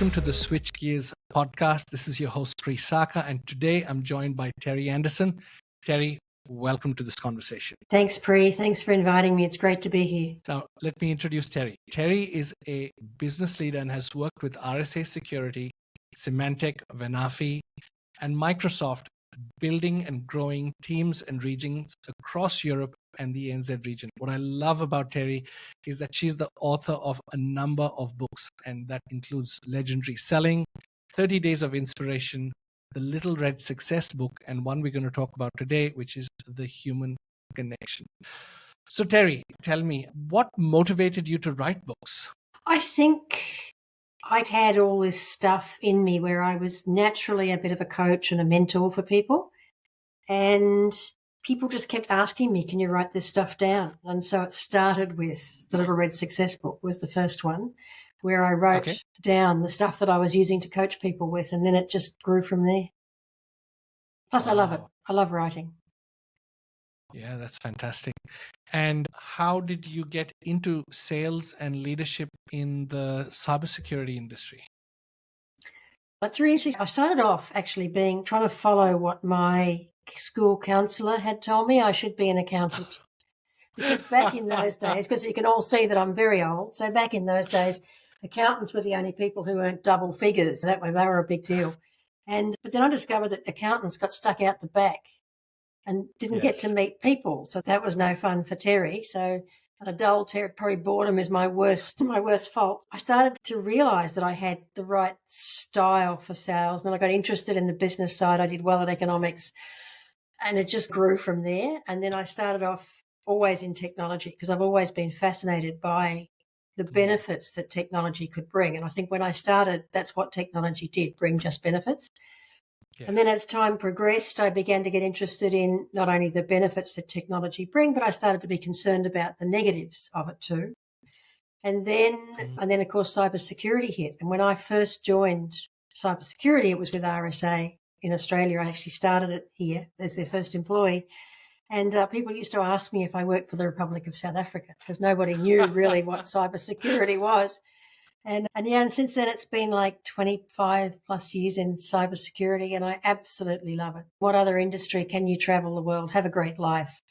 welcome to the Switch Gears podcast. This is your host, Pri Saka, and today I'm joined by Terrie Anderson. Terrie, welcome to this conversation. Thanks, Pri. Thanks for inviting me. It's great to be here. Now, let me introduce Terrie. Terrie is a business leader and has worked with RSA Security, Symantec, Venafi, and Microsoft, building and growing teams and regions across Europe and the ANZ region. What I love about Terrie is that she's the author of a number of books, and that includes Legendary Selling, 30 Days of Inspiration, the Little Red Success book, and one we're going to talk about today, which is The Human Connection. So Terrie, tell me, what motivated you to write books? I think I had all this stuff in me where I was naturally a bit of a coach and a mentor for people. And people just kept asking me, can you write this stuff down? And so it started with the Little Red Success book was the first one, where I wrote down the stuff that I was using to coach people with, and then it just grew from there. Plus, I love it. I love writing. Yeah, that's fantastic. And how did you get into sales and leadership in the cybersecurity industry? That's really interesting. I started off actually trying to follow what my school counsellor had told me. I should be an accountant. Because back in those days, because you can all see that I'm very old, so back in those days, accountants were the only people who earned double figures. That way they were a big deal. But then I discovered that accountants got stuck out the back and didn't get to meet people. So that was no fun for Terrie. So a dull probably boredom is my worst fault. I started to realise that I had the right style for sales. And then I got interested in the business side. I did well at economics, and it just grew from there. And then I started off always in technology because I've always been fascinated by the benefits that technology could bring. And I think when I started, that's what technology did, bring just benefits. Yes. And then as time progressed, I began to get interested in not only the benefits that technology bring, but I started to be concerned about the negatives of it too. And then of course, cybersecurity hit. And when I first joined cybersecurity, it was with RSA in Australia. I actually started it here as their first employee. And people used to ask me if I worked for the Republic of South Africa because nobody knew really what cybersecurity was. And since then it's been like 25 plus years in cybersecurity, and I absolutely love it. What other industry can you travel the world, have a great life,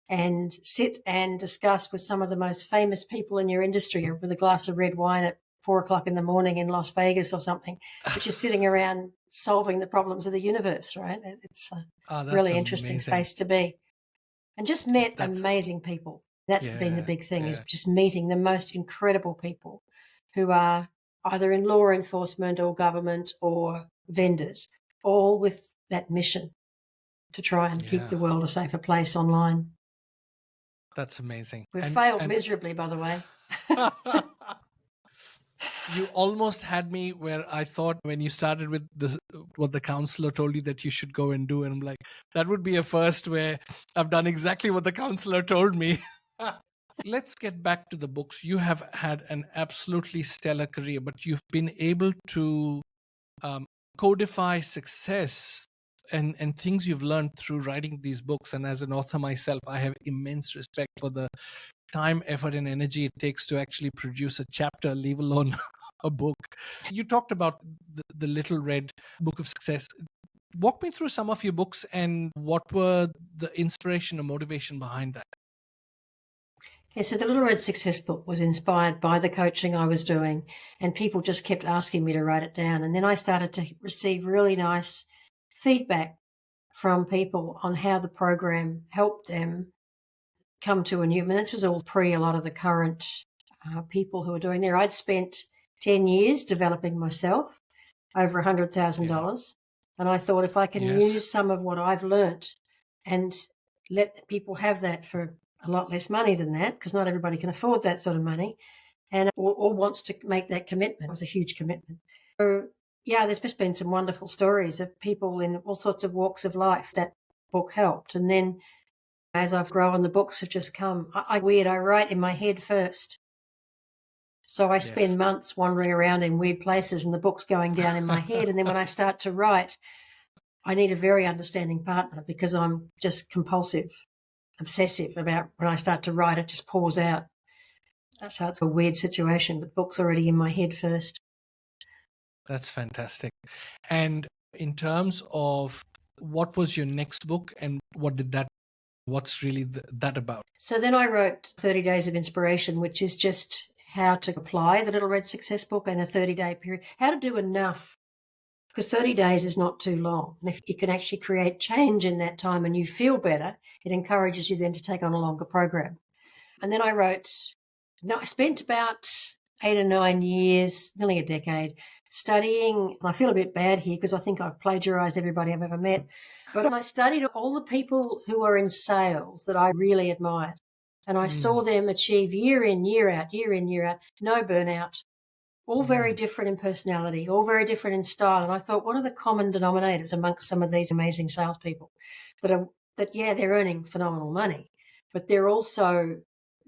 and sit and discuss with some of the most famous people in your industry with a glass of red wine at 4:00 in the morning in Las Vegas or something, but you're sitting around solving the problems of the universe, right? It's a really interesting space to be. And just met amazing people. That's been the big thing, is just meeting the most incredible people who are either in law enforcement or government or vendors, all with that mission to try and keep the world a safer place online. That's amazing. We've failed miserably, by the way. You almost had me where I thought when you started with what the counselor told you that you should go and do. And I'm like, that would be a first where I've done exactly what the counselor told me. Let's get back to the books. You have had an absolutely stellar career, but you've been able to codify success and things you've learned through writing these books. And as an author myself, I have immense respect for the time, effort, and energy it takes to actually produce a chapter, leave alone a book. You talked about the Little Red Book of Success. Walk me through some of your books and what were the inspiration or motivation behind that? Okay, so the Little Red Success book was inspired by the coaching I was doing, and people just kept asking me to write it down. And then I started to receive really nice feedback from people on how the program helped them come to a new, this was all pre a lot of the current people who were doing there. I'd spent 10 years developing myself, over $100,000. And I thought if I can use some of what I've learnt and let people have that for a lot less money than that, because not everybody can afford that sort of money, and or wants to make that commitment. It was a huge commitment. So, there's just been some wonderful stories of people in all sorts of walks of life that book helped. And then as I've grown, the books have just come. I write in my head first. So I spend months wandering around in weird places and the book's going down in my head. And then when I start to write, I need a very understanding partner because I'm just compulsive, obsessive about when I start to write, it just pours out. So it's a weird situation, but the book's already in my head first. That's fantastic. And in terms of what was your next book and what's really that about? So then I wrote 30 Days of Inspiration, which is just how to apply the Little Red Success Book in a 30-day period, how to do enough, because 30 days is not too long. And if you can actually create change in that time and you feel better, it encourages you then to take on a longer program. And then I spent about 8 or 9 years, nearly a decade, studying. I feel a bit bad here because I think I've plagiarized everybody I've ever met. But I studied all the people who are in sales that I really admired. And I saw them achieve year in, year out, no burnout, all very different in personality, all very different in style. And I thought, what are the common denominators amongst some of these amazing salespeople they're earning phenomenal money, but they're also,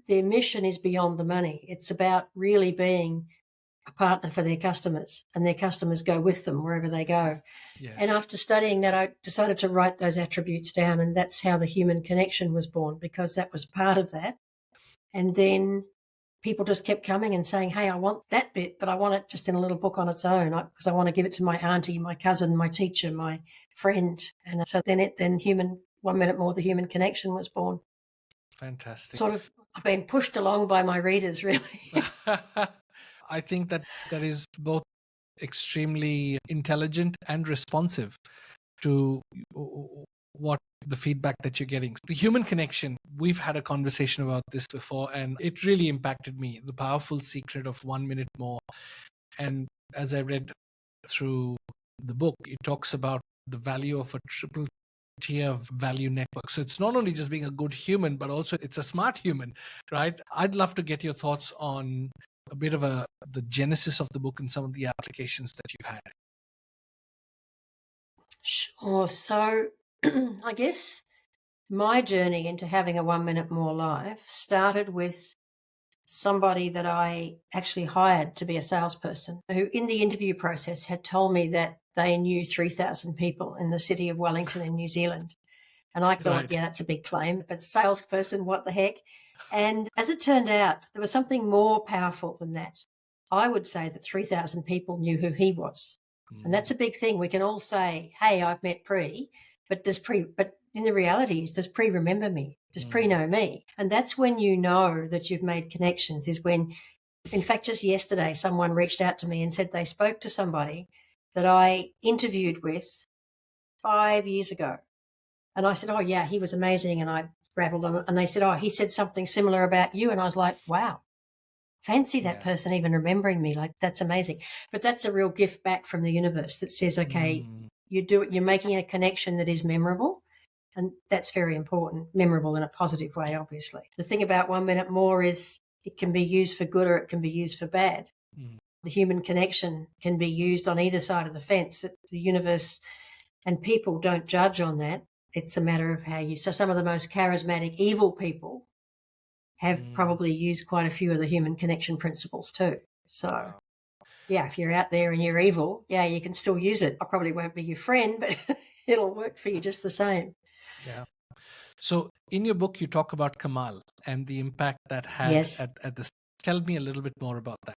their mission is beyond the money. It's about really being a partner for their customers, and their customers go with them wherever they go. Yes. And after studying that, I decided to write those attributes down, and that's how the human connection was born, because that was part of that. And then people just kept coming and saying, hey, I want that bit, but I want it just in a little book on its own, because I want to give it to my auntie, my cousin, my teacher, my friend. And so then human 1 minute more, the human connection was born. Fantastic. Sort of, I've been pushed along by my readers, really. I think that is both extremely intelligent and responsive to what the feedback that you're getting. The human connection, we've had a conversation about this before, and it really impacted me. The powerful secret of 1 minute more. And as I read through the book, it talks about the value of a triple tier value network. So it's not only just being a good human, but also it's a smart human, right? I'd love to get your thoughts on a bit of the genesis of the book and some of the applications that you've had. Sure. So I guess my journey into having a 1 minute more life started with somebody that I actually hired to be a salesperson, who in the interview process had told me that they knew 3,000 people in the city of Wellington in New Zealand. And I thought, Right. yeah, that's a big claim, but salesperson, what the heck? And as it turned out, there was something more powerful than that. I would say that 3,000 people knew who he was. And that's a big thing. We can all say, hey, I've met Pre, but in the reality is, does Pre remember me? Does Pre know me? And that's when you know that you've made connections, is when, in fact, just yesterday, someone reached out to me and said they spoke to somebody that I interviewed with 5 years ago. And I said, oh, yeah, he was amazing. And I rattled on it. And they said, oh, he said something similar about you. And I was like, wow, fancy that person even remembering me. Like, that's amazing. But that's a real gift back from the universe that says, okay, you're making a connection that is memorable. And that's very important, memorable in a positive way, obviously. The thing about 1 minute more is it can be used for good or it can be used for bad. The human connection can be used on either side of the fence. The universe and people don't judge on that. It's a matter of how you. So some of the most charismatic, evil people have probably used quite a few of the human connection principles too. So, yeah, if you're out there and you're evil, yeah, you can still use it. I probably won't be your friend, but it'll work for you just the same. Yeah. So in your book, you talk about Kamal and the impact that had Yes. at this. Tell me a little bit more about that.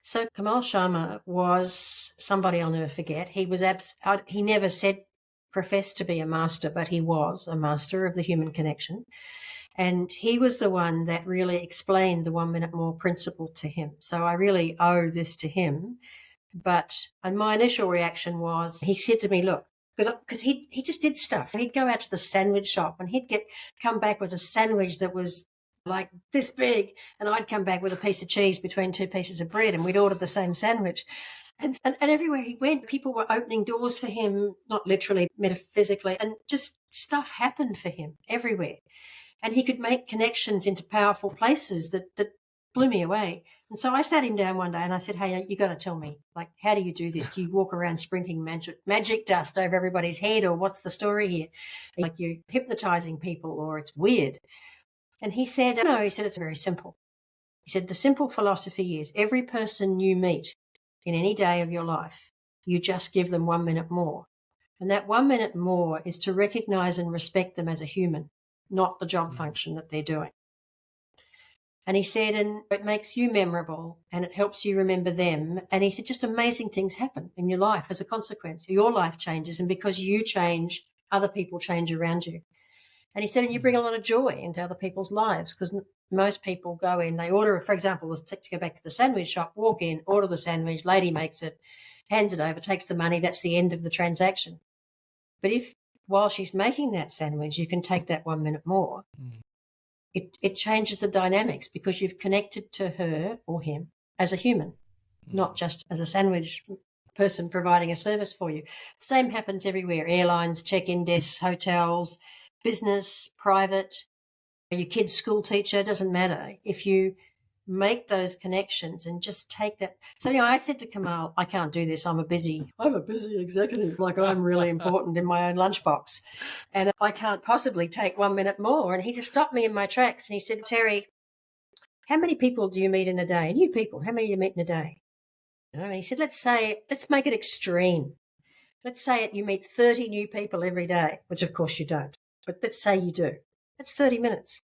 So Kamal Sharma was somebody I'll never forget. He was he never professed to be a master, but he was a master of the human connection. And he was the one that really explained the 1 minute more principle to him. So I really owe this to him. And my initial reaction was, he said to me, look, because he just did stuff. He'd go out to the sandwich shop and he'd come back with a sandwich that was like this big, and I'd come back with a piece of cheese between two pieces of bread, and we'd ordered the same sandwich. And everywhere he went, people were opening doors for him, not literally, metaphysically, and just stuff happened for him everywhere. And he could make connections into powerful places that blew me away. And so I sat him down one day and I said, hey, you got to tell me, like, how do you do this? Do you walk around sprinkling magic dust over everybody's head, or what's the story here? Like, you're hypnotizing people, or it's weird? And he said, no, he said, it's very simple. He said, the simple philosophy is every person you meet in any day of your life, you just give them 1 minute more. And that 1 minute more is to recognize and respect them as a human, not the job function that they're doing. And he said, and it makes you memorable and it helps you remember them. And he said, just amazing things happen in your life as a consequence. Your life changes. And because you change, other people change around you. And he said, and you bring a lot of joy into other people's lives, because most people go in, they order, for example, to go back to the sandwich shop, walk in, order the sandwich, lady makes it, hands it over, takes the money. That's the end of the transaction. But if while she's making that sandwich, you can take that 1 minute more, it changes the dynamics, because you've connected to her or him as a human, not just as a sandwich person providing a service for you. The same happens everywhere: airlines, check-in desks, hotels, business, private, your kid's school teacher, doesn't matter. If you make those connections and just take that. So, I said to Kamal, I can't do this. I'm a busy executive. Like, I'm really important in my own lunchbox. And I can't possibly take 1 minute more. And he just stopped me in my tracks. And he said, Terrie, how many people do you meet in a day? New people, how many do you meet in a day? And he said, let's make it extreme. Let's say you meet 30 new people every day, which of course you don't. But let's say you do. That's 30 minutes.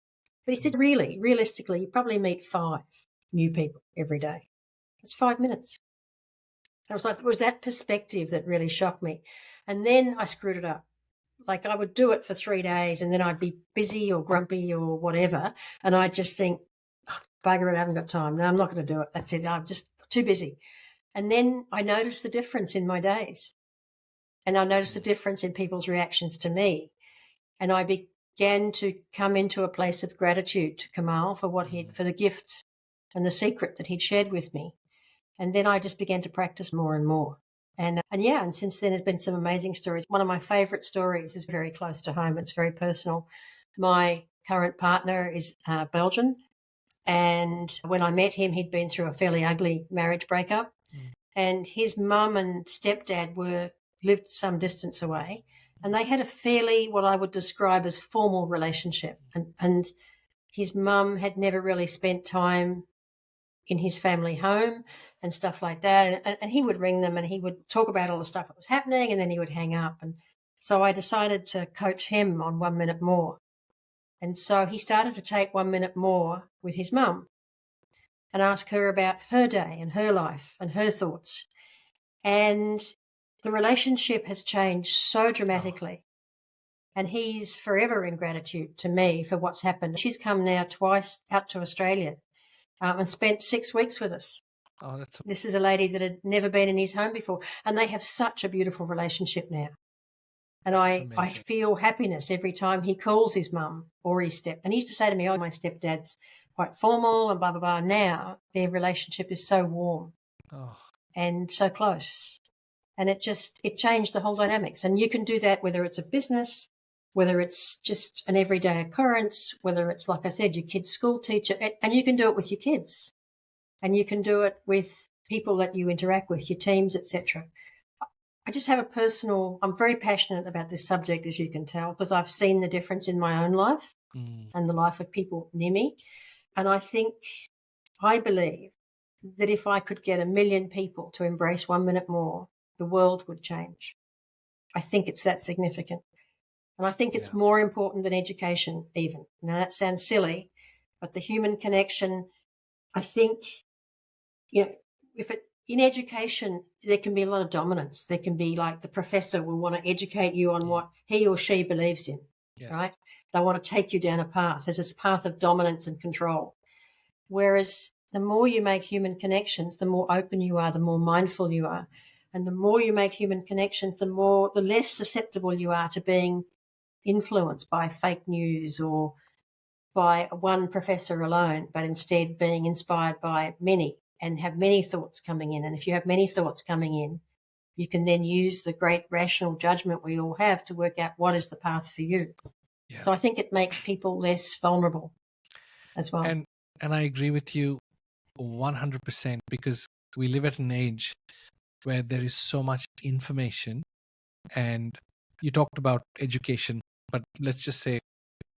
But he said, really, realistically, you probably meet 5 new people every day. That's 5 minutes. And I was like, it was that perspective that really shocked me. And then I screwed it up. Like, I would do it for 3 days and then I'd be busy or grumpy or whatever. And I'd just think, oh, bugger it, I haven't got time. No, I'm not going to do it. That's it. I'm just too busy. And then I noticed the difference in my days. And I noticed the difference in people's reactions to me. And I began to come into a place of gratitude to Kamal for for the gift and the secret that he'd shared with me. And then I just began to practice more and more. And since then there's been some amazing stories. One of my favorite stories is very close to home. It's very personal. My current partner is Belgian. And when I met him, he'd been through a fairly ugly marriage breakup. And his mum and stepdad lived some distance away. And they had a fairly, what I would describe as formal relationship. And his mum had never really spent time in his family home and stuff like that. And he would ring them and he would talk about all the stuff that was happening, and then he would hang up. And so I decided to coach him on 1 minute more. And so he started to take 1 minute more with his mum and ask her about her day and her life and her thoughts. And the relationship has changed so dramatically. And he's forever in gratitude to me for what's happened. She's come now twice out to Australia and spent 6 weeks with us. Oh, This is a lady that had never been in his home before. And they have such a beautiful relationship now. And I feel happiness every time he calls his mum or his and he used to say to me, oh, my stepdad's quite formal and blah, blah, blah. Now their relationship is so warm and so close. And it changed the whole dynamics. And you can do that whether it's a business, whether it's just an everyday occurrence, whether it's, like I said, your kid's school teacher, and you can do it with your kids, and you can do it with people that you interact with, your teams, etc. I just have I'm very passionate about this subject, as you can tell, because I've seen the difference in my own life and the life of people near me. And I believe that if I could get 1 million people to embrace 1 minute more, the world would change. I think it's that significant. And I think it's more important than education even. Now, that sounds silly, but the human connection, I think, in education, there can be a lot of dominance. There can be, like, the professor will want to educate you on what he or she believes in, right? They want to take you down a path. There's this path of dominance and control. Whereas the more you make human connections, the more open you are, the more mindful you are. And the more you make human connections, the less susceptible you are to being influenced by fake news or by one professor alone, but instead being inspired by many and have many thoughts coming in. And if you have many thoughts coming in, you can then use the great rational judgment we all have to work out what is the path for you. Yeah. So I think it makes people less vulnerable as well. And I agree with you 100%, because we live at an age where there is so much information. And you talked about education, but let's just say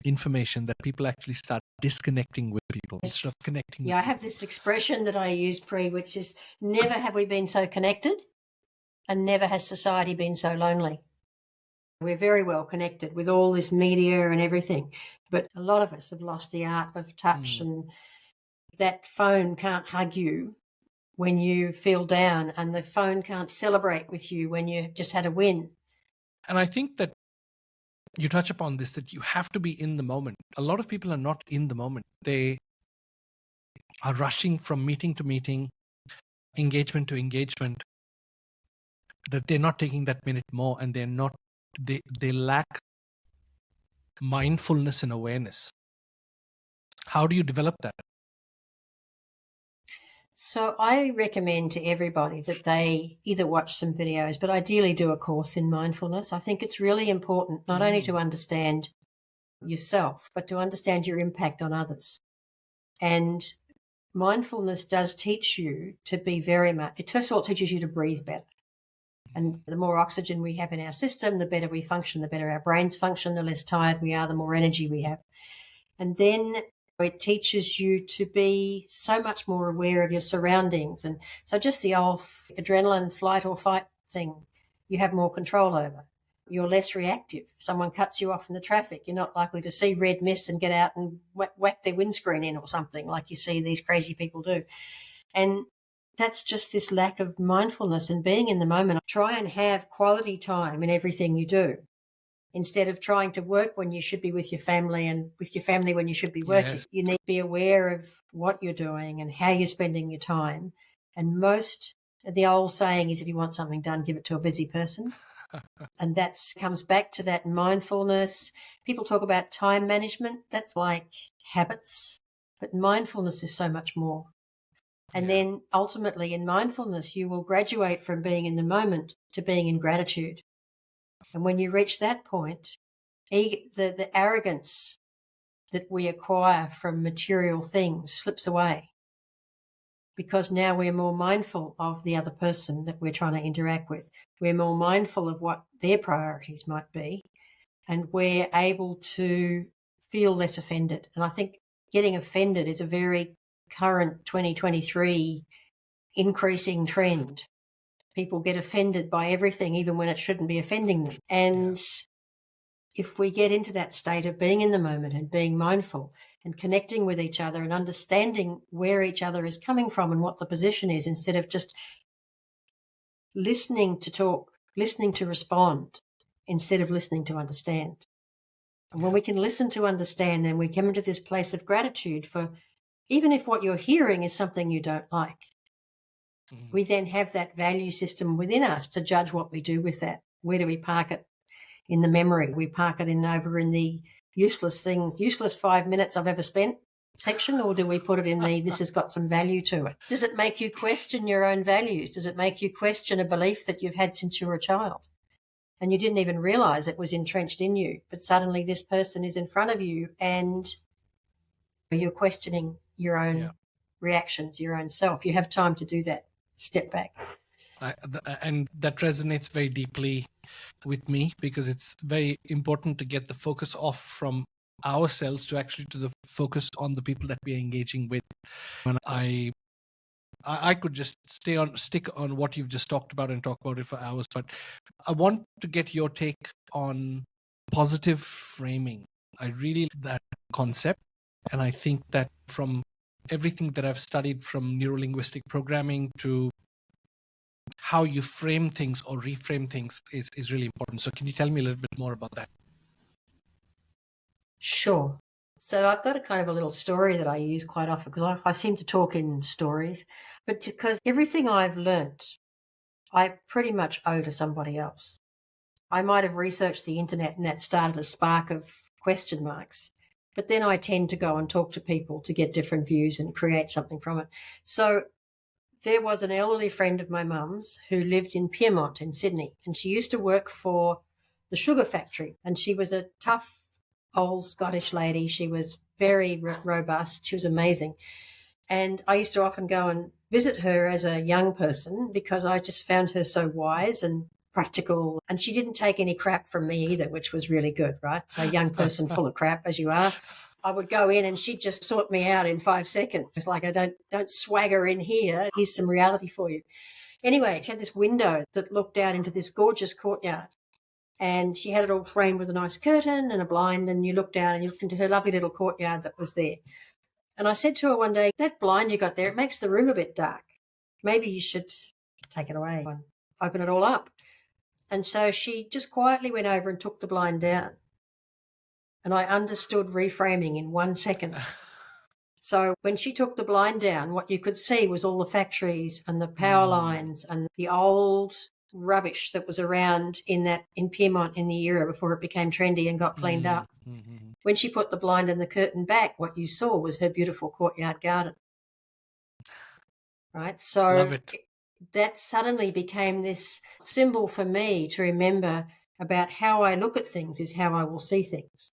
information, that people actually start disconnecting with people instead of connecting with people. I have this expression that I use, which is, never have we been so connected and never has society been so lonely. We're very well connected with all this media and everything, but a lot of us have lost the art of touch and That phone can't hug you when you feel down, and the phone can't celebrate with you when you just had a win. And I think that you touch upon this, that you have to be in the moment. A lot of people are not in the moment. They are rushing from meeting to meeting, engagement to engagement, that they're not taking that minute more, and they lack mindfulness and awareness. How do you develop that? So I recommend to everybody that they either watch some videos, but ideally do a course in mindfulness. I think it's really important not only to understand yourself, but to understand your impact on others. And mindfulness does teach you to be very much, it first of all teaches you to breathe better. And the more oxygen we have in our system, the better we function, the better our brains function, the less tired we are, the more energy we have. And then it teaches you to be so much more aware of your surroundings. And so just the old adrenaline flight or fight thing, you have more control over. You're less reactive. Someone cuts you off in the traffic, you're not likely to see red mist and get out and whack their windscreen in or something like you see these crazy people do. And that's just this lack of mindfulness and being in the moment. Try and have quality time in everything you do, instead of trying to work when you should be with your family and with your family when you should be working. Yes. You need to be aware of what you're doing and how you're spending your time. And the old saying is, if you want something done, give it to a busy person. And that comes back to that mindfulness. People talk about time management. That's like habits, but mindfulness is so much more. And then ultimately in mindfulness, you will graduate from being in the moment to being in gratitude. And when you reach that point, the arrogance that we acquire from material things slips away, because now we're more mindful of the other person that we're trying to interact with. We're more mindful of what their priorities might be, and we're able to feel less offended. And I think getting offended is a very current 2023 increasing trend. People get offended by everything, even when it shouldn't be offending them. And if we get into that state of being in the moment and being mindful and connecting with each other and understanding where each other is coming from and what the position is, instead of just listening to talk, listening to respond, instead of listening to understand. And when we can listen to understand, then we come into this place of gratitude for, even if what you're hearing is something you don't like, we then have that value system within us to judge what we do with that. Where do we park it in the memory? We park it over in the useless 5 minutes I've ever spent section, or do we put it in this has got some value to it? Does it make you question your own values? Does it make you question a belief that you've had since you were a child and you didn't even realize it was entrenched in you, but suddenly this person is in front of you and you're questioning your own reactions, your own self? You have time to do that. Step back. And that resonates very deeply with me, because it's very important to get the focus off from ourselves to the focus on the people that we are engaging with. And I could just stick on what you've just talked about and talk about it for hours, but I want to get your take on positive framing. I really like that concept, and I think that from everything that I've studied, from neurolinguistic programming to how you frame things or reframe things, is really important. So can you tell me a little bit more about that? Sure. So I've got a little story that I use quite often, because I seem to talk in stories, but because everything I've learnt, I pretty much owe to somebody else. I might have researched the internet and that started a spark of question marks, but then I tend to go and talk to people to get different views and create something from it. So there was an elderly friend of my mum's who lived in Pyrmont in Sydney, and she used to work for the sugar factory, and she was a tough old Scottish lady. She was very robust. She was amazing. And I used to often go and visit her as a young person, because I just found her so wise and practical. And she didn't take any crap from me either, which was really good, right? So a young person full of crap, as you are. I would go in and she'd just sort me out in 5 seconds. It's like, I don't swagger in here. Here's some reality for you. Anyway, she had this window that looked out into this gorgeous courtyard. And she had it all framed with a nice curtain and a blind, and you looked out and you looked into her lovely little courtyard that was there. And I said to her one day, that blind you got there, it makes the room a bit dark. Maybe you should take it away and open it all up. And so she just quietly went over and took the blind down. And I understood reframing in 1 second. So when she took the blind down, what you could see was all the factories and the power lines and the old rubbish that was around in Piedmont in the era before it became trendy and got cleaned up. Mm-hmm. When she put the blind and the curtain back, what you saw was her beautiful courtyard garden. Right? So Love it. That suddenly became this symbol for me to remember about how I look at things is how I will see things.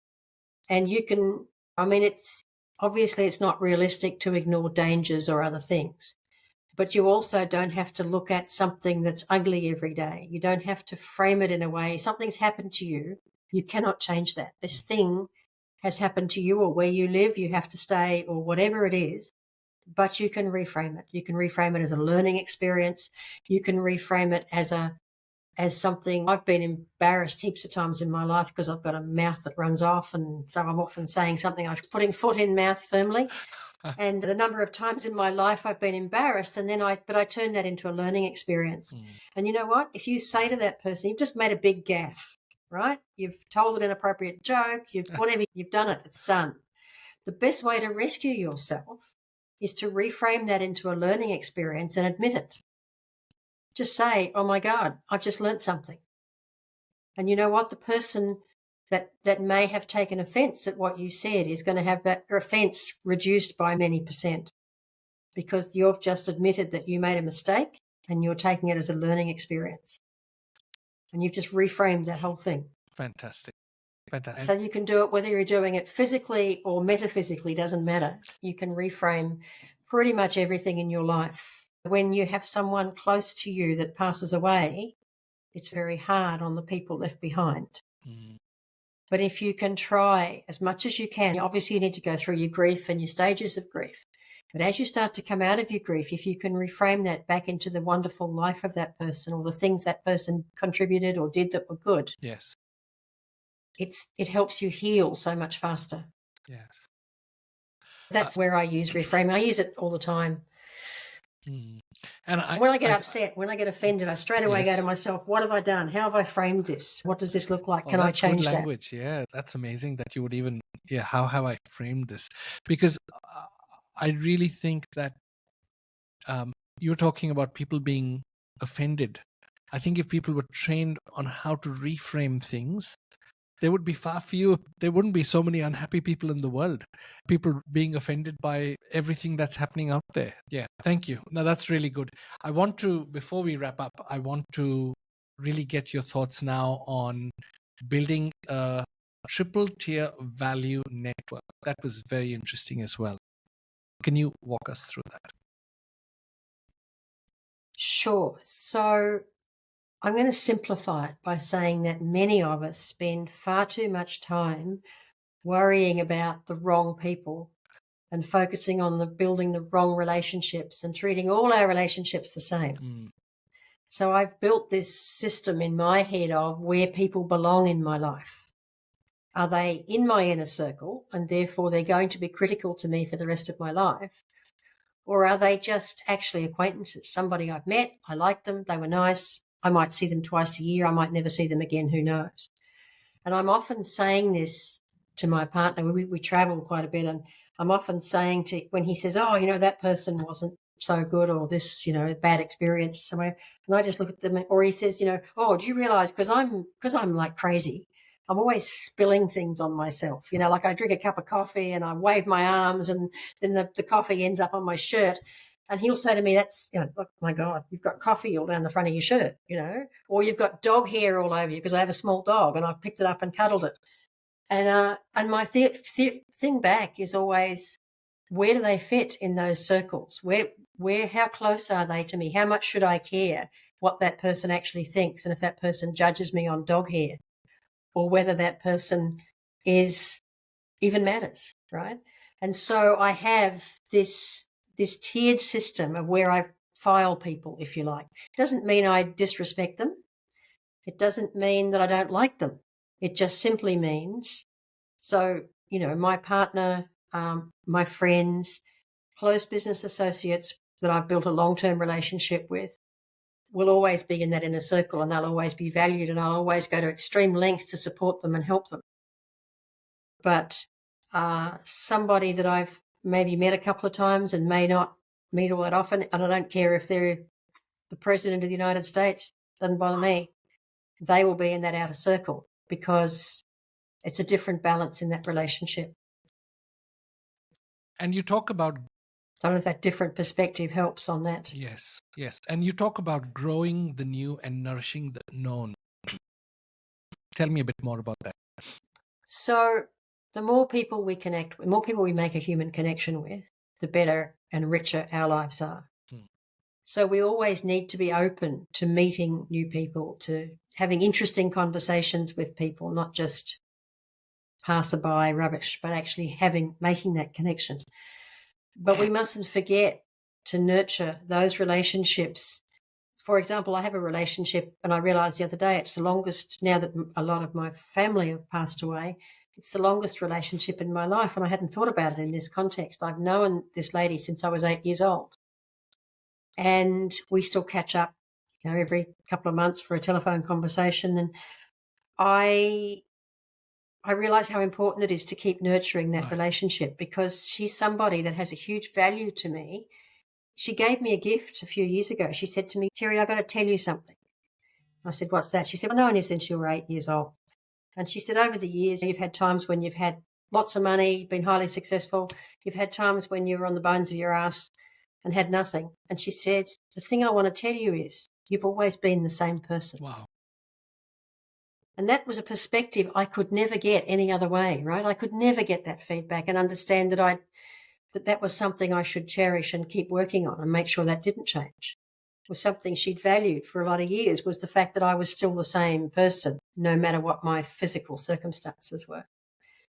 And it's obviously it's not realistic to ignore dangers or other things, but you also don't have to look at something that's ugly every day. You don't have to frame it in a way. Something's happened to you. You cannot change that. This thing has happened to you, or where you live, you have to stay, or whatever it is. But you can reframe it. You can reframe it as a learning experience. You can reframe it as something. I've been embarrassed heaps of times in my life because I've got a mouth that runs off, and so I'm often saying something, I'm putting foot in mouth firmly. And the number of times in my life I've been embarrassed, and then I turn that into a learning experience. And you know what? If you say to that person, you've just made a big gaffe, right? You've told an inappropriate joke, you've done it, it's done. The best way to rescue yourself is to reframe that into a learning experience and admit it. Just say, oh my God, I've just learnt something. And you know what? The person that may have taken offence at what you said is going to have that offence reduced by many %, because you've just admitted that you made a mistake and you're taking it as a learning experience. And you've just reframed that whole thing. Fantastic. So you can do it whether you're doing it physically or metaphysically, doesn't matter. You can reframe pretty much everything in your life. When you have someone close to you that passes away, it's very hard on the people left behind. But if you can try as much as you can, obviously you need to go through your grief and your stages of grief. But as you start to come out of your grief, if you can reframe that back into the wonderful life of that person, or the things that person contributed or did that were good. Yes. It helps you heal so much faster. Yes. That's where I use reframing. I use it all the time. And when I get upset, when I get offended, I straight away go to myself, what have I done? How have I framed this? What does this look like? Can I change good language. that? Yeah, that's amazing that you would even, how have I framed this? Because I really think that you're talking about people being offended. I think if people were trained on how to reframe things, there would be there wouldn't be so many unhappy people in the world, people being offended by everything that's happening out there. Yeah, thank you. Now that's really good. Before we wrap up, I want to really get your thoughts now on building a triple tier value network. That was very interesting as well. Can you walk us through that? Sure. So I'm going to simplify it by saying that many of us spend far too much time worrying about the wrong people and focusing on building the wrong relationships and treating all our relationships the same. So I've built this system in my head of where people belong in my life. Are they in my inner circle and therefore they're going to be critical to me for the rest of my life? Or are they just actually acquaintances, somebody I've met, I like them, they were nice, I might see them twice a year, I might never see them again, who knows? And I'm often saying this to my partner. We travel quite a bit, and I'm often saying when he says, oh, that person wasn't so good, or this, bad experience somewhere, and I just look at them, or he says, oh, do you realise, because I'm like crazy, I'm always spilling things on myself, like I drink a cup of coffee and I wave my arms and then the coffee ends up on my shirt. And he'll say to me, that's, oh my God, you've got coffee all down the front of your shirt, or you've got dog hair all over you, because I have a small dog and I've picked it up and cuddled it. And my thing back is always, where do they fit in those circles? How close are they to me? How much should I care what that person actually thinks? And if that person judges me on dog hair, or whether that person even matters, right? And so I have this tiered system of where I file people, if you like. It doesn't mean I disrespect them. It doesn't mean that I don't like them. It just simply means, so, my partner, my friends, close business associates that I've built a long-term relationship with will always be in that inner circle, and they'll always be valued, and I'll always go to extreme lengths to support them and help them. But somebody that I've maybe met a couple of times and may not meet all that often, and I don't care if they're the President of the United States, doesn't bother me, they will be in that outer circle because it's a different balance in that relationship. And you talk about... I don't know if that different perspective helps on that. Yes. And you talk about growing the new and nourishing the known. Tell me a bit more about that. So the more people we connect with, the more people we make a human connection with, the better and richer our lives are. So we always need to be open to meeting new people, to having interesting conversations with people, not just passerby rubbish, but actually making that connection. But we mustn't forget to nurture those relationships. For example, I have a relationship, and I realised the other day it's the longest, now that a lot of my family have passed away, it's the longest relationship in my life, and I hadn't thought about it in this context. I've known this lady since I was 8 years old, and we still catch up, every couple of months for a telephone conversation, and I realise how important it is to keep nurturing that relationship, because she's somebody that has a huge value to me. She gave me a gift a few years ago. She said to me, "Terrie, I've got to tell you something." I said, "What's that?" She said, "I've known you since you were 8 years old." And she said, "Over the years, you've had times when you've had lots of money, been highly successful. You've had times when you were on the bones of your ass and had nothing." And she said, "The thing I want to tell you is you've always been the same person." Wow. And that was a perspective I could never get any other way, right? I could never get that feedback and understand that was something I should cherish and keep working on and make sure that didn't change. It was something she'd valued for a lot of years, was the fact that I was still the same person, no matter what my physical circumstances were.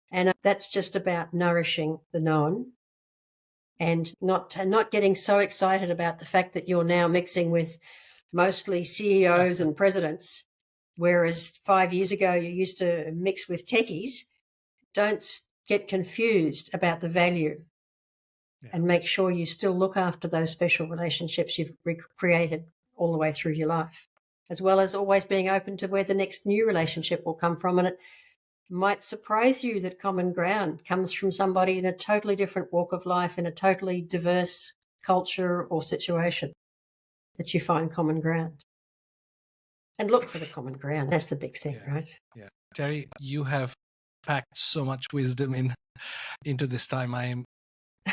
And that's just about nourishing the known and not getting so excited about the fact that you're now mixing with mostly CEOs and presidents, whereas 5 years ago you used to mix with techies. Don't get confused about the value. And make sure you still look after those special relationships you've created all the way through your life, as well as always being open to where the next new relationship will come from. And it might surprise you that common ground comes from somebody in a totally different walk of life, in a totally diverse culture or situation, that you find common ground. And look for the common ground. That's the big thing, right? Yeah. Terrie, you have packed so much wisdom into this time. I am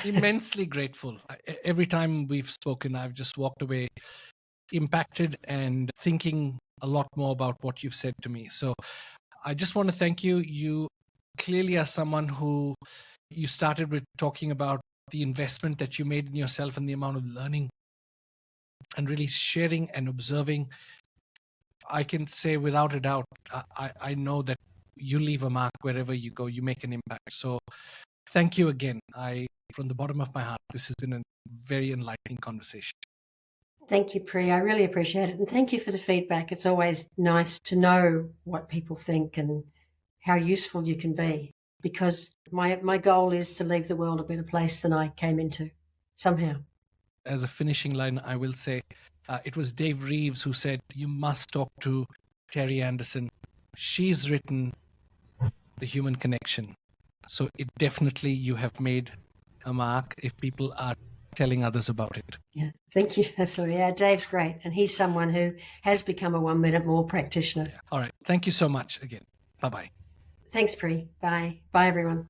immensely grateful. Every time we've spoken, I've just walked away impacted and thinking a lot more about what you've said to me. So I just want to thank you. You clearly are someone who, you started with talking about the investment that you made in yourself and the amount of learning and really sharing and observing. I can say without a doubt, I know that you leave a mark wherever you go, you make an impact. So thank you again. From the bottom of my heart, this has been a very enlightening conversation. Thank you, Pri. I really appreciate it. And thank you for the feedback. It's always nice to know what people think and how useful you can be, because my goal is to leave the world a better place than I came into, somehow. As a finishing line, I will say, it was Dave Reeves who said, "You must talk to Terrie Anderson. She's written The Human Connection." So it definitely, you have made a mark if people are telling others about it. Yeah, thank you. That's right. Yeah, Dave's great. And he's someone who has become a 1 minute more practitioner. Yeah. All right. Thank you so much again. Bye-bye. Thanks, Pri. Bye. Bye, everyone.